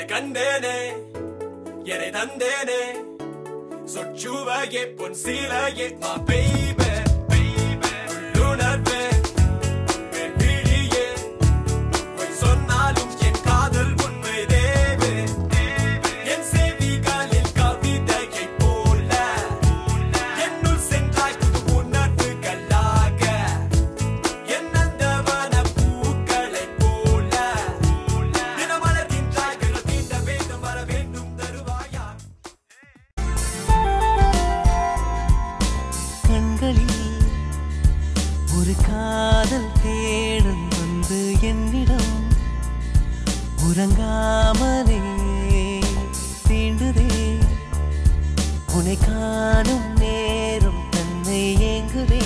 உன்னை கண்டேனே என்னை தந்தேனே சொற்சுவையே பொன் சீலையே மா baby உள்ளுணர்வே என் விழியே பொய் சொன்னாலும் என் காதல் உண்மை தேவே என் செவிகளில் கவிதையை போல என்னுள் சென்றாய் புது உணர்வுகளாக என் நந்தவன பூக்களை போல தினமலர்கின்றாய் விரல் தீண்ட வேண்டும் வர வேண்டும் தருவாயா கண்களில் ஒரு காதல் தேடல் வந்து என்னிடம் உறங்காமலே தீண்டுதே உன்னை காணும் நேரம் தன்னை ஏங்குதே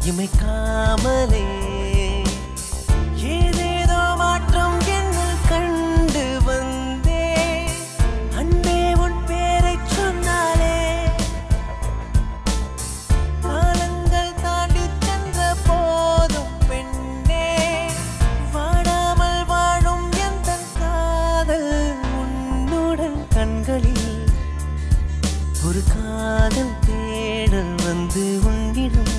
இமைக்காமலே ஏதேதோ மாற்றம் என்னில் கண்டு வந்தே அன்பே உன் பேரைச் சொன்னாலே காலங்கள் தாண்டி சென்ற போதும் பெண்ணே வாடாமல் வாழும் எந்த காதல் உன்னுடன் கண்களில் ஒரு காதல் தேடல் வந்து உன்னிடம்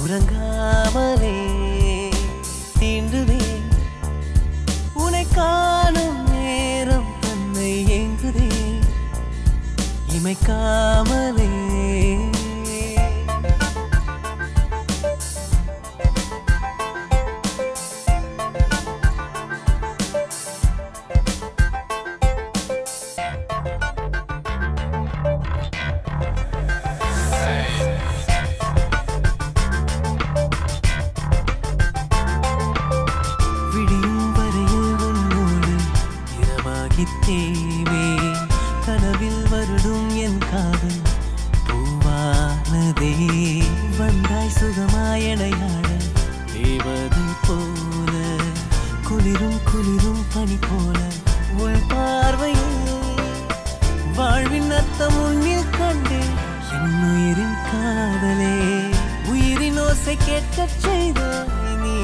உறங்காமலே தீண்டுதே உன்னை காணும் நேரம் தன்னை ஏங்குதே இமைக்காமலே விடியும் வரையில் உன்னோடு இரவாகித்தேவே கனவில் வருடும் என் காதல் பூவானதே வந்தாய் சுகமாயனையாட தேவதை போல குளிரும் குளிரும் பனி போல உள் பார்வையில் வாழ்வின் அர்த்தம் உன்னில் கண்டே என் உயிரின் காதலே உயிரின் ஓசை கேட்கச் செய்த நீ